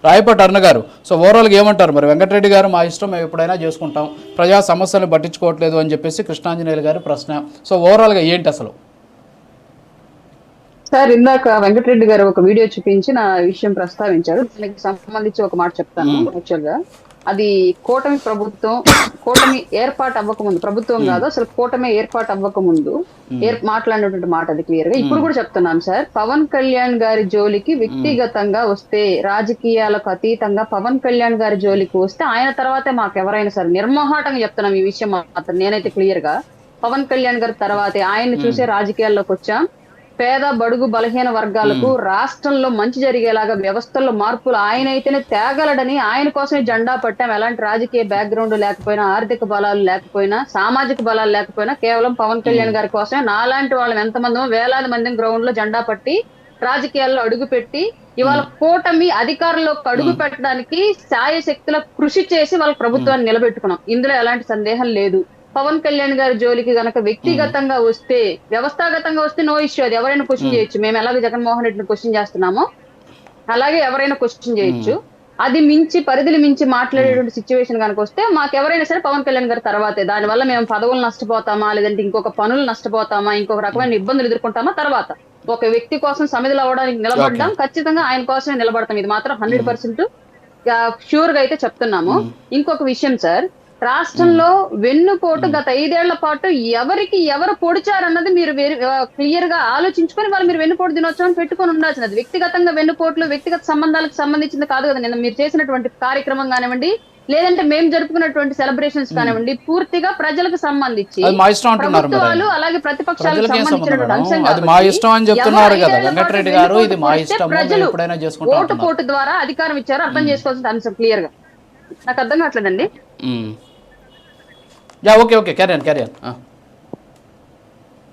రాయపాటి అరుణ గారు, సో ఓవరాల్గా ఏమంటారు మరి? వెంకటరెడ్డి గారు మా ఇష్టం మేము ఎప్పుడైనా చేసుకుంటాం, ప్రజా సమస్యలను పట్టించుకోవట్లేదు అని చెప్పేసి కృష్ణాంజనేయులు గారి ప్రశ్న. సో ఓవరాల్గా ఏంటి అసలు? సార్, ఇందాక వెంకటరెడ్డి గారు ఒక వీడియో చూపించి నా విషయం ప్రస్తావించారు. దానికి సంబంధించి ఒక మాట చెప్తాను. యాక్చువల్ గా అది కూటమి ప్రభుత్వం, కూటమి ఏర్పాటు అవ్వకముందు, ప్రభుత్వం కాదు అసలు కూటమి ఏర్పాటు అవ్వకముందు మాట్లాడినటువంటి మాట అది క్లియర్ గా. ఇప్పుడు కూడా చెప్తున్నాను సార్, పవన్ కళ్యాణ్ గారి జోలికి వ్యక్తిగతంగా వస్తే, రాజకీయాలకు అతీతంగా పవన్ కళ్యాణ్ గారి జోలికి వస్తే ఆయన తర్వాతే మాకు ఎవరైనా సరే, నిర్మోహాటంగా చెప్తున్నాం ఈ విషయం మాత్రం. నేనైతే క్లియర్ గా పవన్ కళ్యాణ్ గారి తర్వాతే ఆయన్ని చూసే రాజకీయాల్లోకి వచ్చాం. పేద బడుగు బలహీన వర్గాలకు రాష్ట్రంలో మంచి జరిగేలాగా వ్యవస్థల్లో మార్పులు ఆయన అయితేనే తేగలడని ఆయన కోసమే జెండా పట్టాం. ఎలాంటి రాజకీయ బ్యాక్గ్రౌండ్ లేకపోయినా, ఆర్థిక బలాలు లేకపోయినా, సామాజిక బలాలు లేకపోయినా, కేవలం పవన్ కళ్యాణ్ గారి కోసమే నాలాంటి వాళ్ళం ఎంతమందో వేలాది మంది గ్రౌండ్ లో జెండా పట్టి రాజకీయాల్లో అడుగు పెట్టి ఇవాళ కూటమి అధికారంలోకి అడుగు పెట్టడానికి శాయశక్తుల కృషి చేసి వాళ్ళ ప్రభుత్వాన్ని నిలబెట్టుకున్నాం. ఇందులో ఎలాంటి సందేహం లేదు. పవన్ కళ్యాణ్ గారి జోలికి గనక వ్యక్తిగతంగా వస్తే, వ్యవస్థాగతంగా వస్తే నో ఇష్యూ, అది ఎవరైనా క్వశ్చన్ చేయొచ్చు. మేము ఎలాగో జగన్మోహన్ రెడ్డిని క్వశ్చన్ చేస్తున్నామో అలాగే ఎవరైనా క్వశ్చన్ చేయొచ్చు. అది మించి, పరిధిని మించి మాట్లాడేటువంటి సిచ్యువేషన్ కనుక వస్తే మాకు ఎవరైనా సరే పవన్ కళ్యాణ్ గారి తర్వాతే. దానివల్ల మేము పదవులు నష్టపోతామా, లేదంటే ఇంకొక పనులు నష్టపోతామా, ఇంకొక రకమైన ఇబ్బందులు ఎదుర్కొంటామా తర్వాత. ఒక వ్యక్తి కోసం సమిధులు అవ్వడానికి నిలబడ్డాం, ఖచ్చితంగా ఆయన కోసమే నిలబడతాం. ఇది మాత్రం 100% షూర్ గా అయితే చెప్తున్నాము. ఇంకొక విషయం సార్, రాష్ట్రంలో వెన్నుపోటు గత 5 ఏళ్ల పాటు ఎవరికి ఎవరు పొడిచారన్నది మీరు క్లియర్ గా ఆలోచించుకొని వాళ్ళు మీరు వెన్నుపోటు దినోత్సవం పెట్టుకొని ఉండాల్సినది. వ్యక్తిగతంగా వెన్నుపోట్లు, వ్యక్తిగత సంబంధాలకు సంబంధించింది కాదు కదా. నిన్న మీరు చేసినటువంటి కార్యక్రమం కానివ్వండి, లేదంటే మేము జరుపుకున్నటువంటి సెలబ్రేషన్స్ కానివ్వండి, పూర్తిగా ప్రజలకు సంబంధించి ప్రభుత్వాలు అలాగే ప్రతిపక్షాలకు సంబంధించినటువంటి అంశం ప్రజలు ఓటు పోటు ద్వారా అధికారం ఇచ్చారు. అర్థం చేసుకోవాల్సిన అంశం క్లియర్ గా నాకు అర్థం కావట్లేదండి.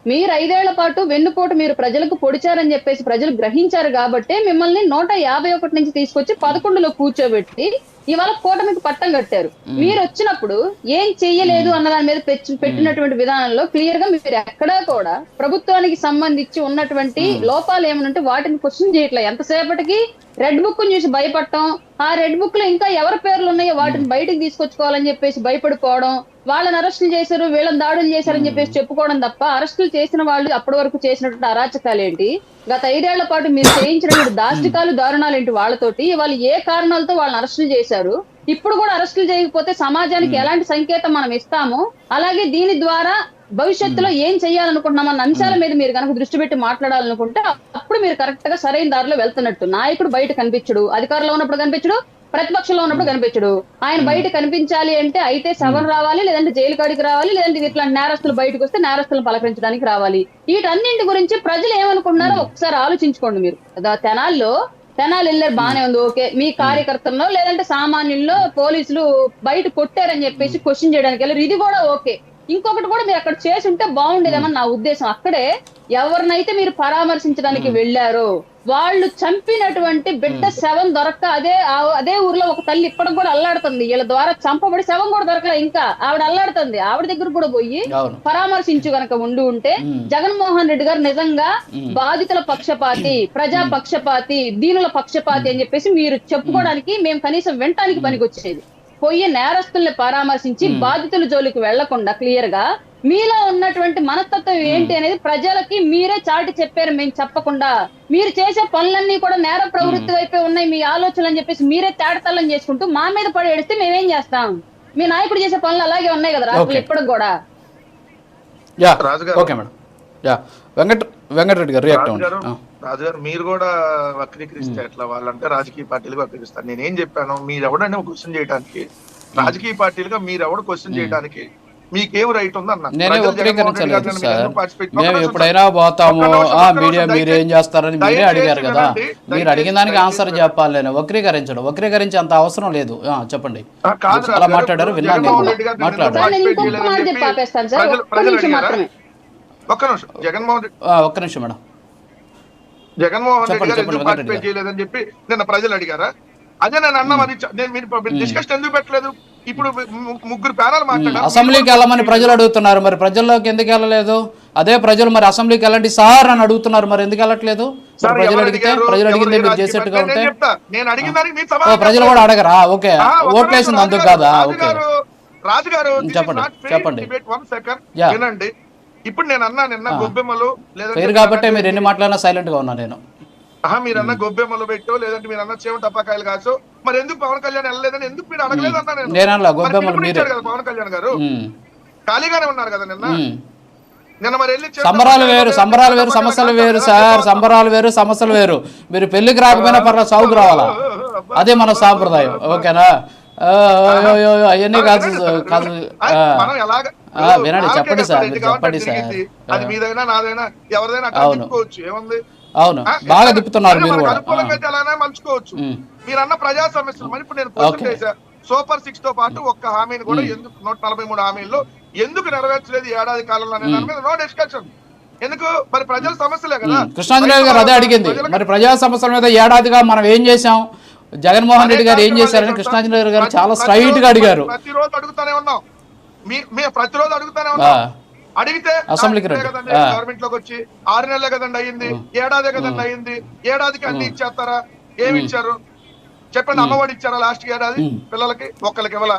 మీరు 5 ఏళ్ల పాటు వెన్నుపోటు మీరు ప్రజలకు పొడిచారని చెప్పేసి ప్రజలు గ్రహించారు కాబట్టి మిమ్మల్ని 151 నుంచి తీసుకొచ్చి 11లో కూర్చోబెట్టి ఇవాళ కూటమికి పట్టం కట్టారు. మీరు వచ్చినప్పుడు ఏం చెయ్యలేదు అన్న దాని మీద పెట్టినటువంటి విధానంలో క్లియర్ గా మీరు ఎక్కడా కూడా ప్రభుత్వానికి సంబంధించి ఉన్నటువంటి లోపాలు ఏమనంటే వాటిని క్వశ్చన్ చేయట్లేదు. ఎంతసేపటికి రెడ్ బుక్ చూసి భయపడటం, ఆ రెడ్ బుక్ లో ఇంకా ఎవరి పేర్లు ఉన్నాయో వాటిని బయటకు తీసుకొచ్చుకోవాలని చెప్పేసి భయపడిపోవడం, వాళ్ళని అరెస్టులు చేశారు, వీళ్ళని దాడులు చేశారని చెప్పేసి చెప్పుకోవడం తప్ప అరెస్టులు చేసిన వాళ్ళు అప్పటి వరకు చేసినటువంటి అరాచకాలు ఏంటి, గత 5 ఏళ్ల పాటు మీరు చేయించినటువంటి దాష్టికాలు, దారుణాలు ఏంటి వాళ్ళతోటి, వాళ్ళు ఏ కారణాలతో వాళ్ళని అరెస్టులు చేశారు, ఇప్పుడు కూడా అరెస్టులు చేయకపోతే సమాజానికి ఎలాంటి సంకేతం మనం ఇస్తాము, అలాగే దీని ద్వారా భవిష్యత్తులో ఏం చెయ్యాలనుకుంటున్నాం అన్న అంశాల మీద మీరు కనుక దృష్టి పెట్టి మాట్లాడాలనుకుంటే అప్పుడు మీరు కరెక్ట్ గా సరైన దారిలో వెళ్తున్నట్టు. నాయకుడు బయట కనిపించడు, అధికారంలో ఉన్నప్పుడు కనిపించడు, ప్రతిపక్షంలో ఉన్నప్పుడు కనిపించడు. ఆయన బయట కనిపించాలి అంటే అయితే శవం రావాలి, లేదంటే జైలు కాడికి రావాలి, లేదంటే ఇట్లాంటి నేరస్తులు బయటకు వస్తే నేరస్తులను పలకరించడానికి రావాలి. వీటన్నింటి గురించి ప్రజలు ఏమనుకుంటున్నారో ఒకసారి ఆలోచించుకోండి. మీరు తెనాలి వెళ్ళారు, బానే ఉంది, ఓకే. మీ కార్యకర్తల్లో లేదంటే సామాన్యుల్లో పోలీసులు బయట కొట్టారని చెప్పేసి క్వశ్చన్ చేయడానికి వెళ్ళారు, ఇది కూడా ఓకే. ఇంకొకటి కూడా మీరు అక్కడ చేసి ఉంటే బాగుండేదేమని నా ఉద్దేశం. అక్కడే ఎవరినైతే మీరు పరామర్శించడానికి వెళ్ళారో వాళ్ళు చంపినటువంటి బిడ్డ శవం దొరక్క అదే ఊర్లో ఒక తల్లి ఇప్పటికి కూడా అల్లాడుతుంది. వీళ్ళ ద్వారా చంపబడి శవం కూడా దొరకలే, ఇంకా ఆవిడ అల్లాడుతుంది. ఆవిడ దగ్గర కూడా పోయి పరామర్శించు గనక ఉంటే జగన్మోహన్ రెడ్డి గారు నిజంగా బాధితుల పక్షపాతి, ప్రజా పక్షపాతి, దీనుల పక్షపాతి అని చెప్పేసి మీరు చెప్పుకోవడానికి మేము కనీసం వినటానికి పనికొచ్చేది. పోయి నేరస్తుల్ని పరామర్శించి బాధితుల జోలికి వెళ్లకుండా క్లియర్ గా మీలో ఉన్నటువంటి మనస్తత్వం ఏంటి అనేది ప్రజలకి మీరే చాటి చెప్పారు, మేము చెప్పకుండా. మీరు చేసే పనులన్నీ కూడా నేర ప్రవృత్తి వైపే ఉన్నాయి మీ ఆలోచనలు అని చెప్పేసి మీరే తేడతల్లం చేసుకుంటూ మా మీద పడి ఏడిస్తే మేమేం చేస్తాం? మీ నాయకుడు చేసే పనులు అలాగే ఉన్నాయి కదా రాష్ట్రంలో ఇప్పటికి కూడా. వెంకటరెడ్డి గారు రాజుగారు, మీరు కూడా వక్రీకరిస్తే ఎట్లా? వాళ్ళంటే రాజకీయ పార్టీలుగా వక్రీకరిస్తారు. నేనేం చెప్పాను, మీరు ఎవడనే క్వశ్చన్ చేయడానికి, రాజకీయ పార్టీలుగా మీరు ఎవడు క్వశ్చన్ చేయడానికి మీకేం రైట్ ఉంది అన్న. నేనే వక్రీకరించలేదు సార్, మేము ఎప్పుడైనా పోతాము మీడియా మీరేం చేస్తారని మీరే అడిగారు కదా, మీరు అడిగిన దానికి ఆన్సర్ చెప్పాలి. నేను వక్రీకరించే అంత అవసరం లేదు. చెప్పండి, అలా మాట్లాడారు, విన్నాను, మాట్లాడారు. ఒక్క నిమిషం మేడం. జగన్మోహన్ రెడ్డి గారు ఎందుకు పార్టిసిపేట్ చేయలేదని చెప్పి నిన్న ప్రజలు అడిగారా? అదే నేను అన్నా, మరి నేను డిస్కషన్ ఎందుకు పెట్టలేదు? ఇప్పుడు 3 ప్యానల్ మాట్లాడారు, అసెంబ్లీకి వెళ్ళమని ప్రజలు అడుగుతున్నారు, మరి ప్రజల్లోకి ఎందుకు వెళ్ళలేదు? అదే ప్రజలు మరి అసెంబ్లీకి వెళ్ళండి సార్ అని అడుగుతున్నారు, మరి ఎందుకు వెళ్ళట్లేదు? సార్, ప్రజలు ఎవరు అడిగితే అడిగారు? ప్రజలు ఎవరు అడిగిందే ఏ మీరు రాజకీయ చేసేట్టుగా పార్టీ? ఉంటే నేను చెప్తా. నేను అడిగిన దానికి మీరు ఓ సమాధానం ప్రజలు చెప్పండి. కూడా అడగరా? ఓకే, ఒక్క ఓట్లేసింది నిమిషం, అందుకు రాజు కాదా? గారు, ఓకే రాజు గారు, చెప్పండి, చెప్పండి. One second Yeah. వినండి. ఇప్పుడు నేను అన్నా నిన్న గొబ్బెమ్మలు ఫెయిర్ కాబట్టి మీరు ఎన్ని మాట్లాడినా సైలెంట్ గా ఉన్నా నేను. మీరన్న గొబ్బెమ్మలు పెట్టు, లేదంటే మీరన్న చేమ టపాకాయలు కాసు, మరి ఎందుకు పవన్ కళ్యాణ్ వెళ్ళలేదని ఎందుకు మీరు అడగలేదన్నా నేను. నేనలా మరి గొబ్బెమ్మలు మీరే. పిలుపునిచ్చారు కదా పవన్ కళ్యాణ్ గారు, ఖాళీగానే ఉన్నారు కదా నిన్న. నిన్న మరి వెళ్ళి సంబరాలు వేరు, సంబరాలు వేరు, సమస్యలు వేరు సార్. సంబరాలు వేరు, సమస్యలు వేరు. మీరు పెళ్లికి రాకపోయినా పర్లేదు, సాగుకు రావాలా, అదే మన సాంప్రదాయం. ఓకేనా? అవన్నీ కాదు కాదు. మనం ఎలాగ వినండి, చెప్పండి సార్, మీరు చెప్పండి సార్. అది మీదైనా నాదైనా ఎవరిదైనా అట్లా తిప్పుకోవచ్చు, ఏముంది? అవును, బాగా తిప్పుతున్నారు మీరు కూడా. అనుకూలంగా అయితే అలానే మలుచుకోవచ్చు. మీరన్న ప్రజా సమస్యలు మరి ఇప్పుడు నేను క్వశ్చన్ చేశా. సూపర్ 6 తో పాటు ఒక్క హామీని కూడా ఎందుకు 143 హామీల్లో ఎందుకు నెరవేర్చలేదు ఏడాది కాలంలో అనే దాని మీద నో డిస్కషన్. ఎందుకు? మరి ప్రజల సమస్యలే కదా. కృష్ణాంజలి గారు అదే అడిగింది, మరి ప్రజా సమస్యల మీద ఏడాదిగా మనం ఏం చేశాం, జగన్మోహన్ రెడ్డి గారు ఏం చేశారని కృష్ణాంజలి గారు చాలా స్ట్రైట్ గా అడిగారు. ప్రతిరోజు అడుగుతానే ఉన్నాం, మేము ప్రతిరోజు అడుగుతానే ఉన్నాం. అడిగితే అసెంబ్లీకి కదండి గవర్నమెంట్ లోకి వచ్చి 6 నెలలే కదండి అయ్యింది, ఏడాదే కదండి అయ్యింది, ఏడాదికి అన్ని ఇచ్చేస్తారా? ఏమి ఇచ్చారు చెప్పండి? అమ్మఒడి ఇచ్చారా లాస్ట్ ఏడాది పిల్లలకి? ఒక్కరికి ఇవ్వాల.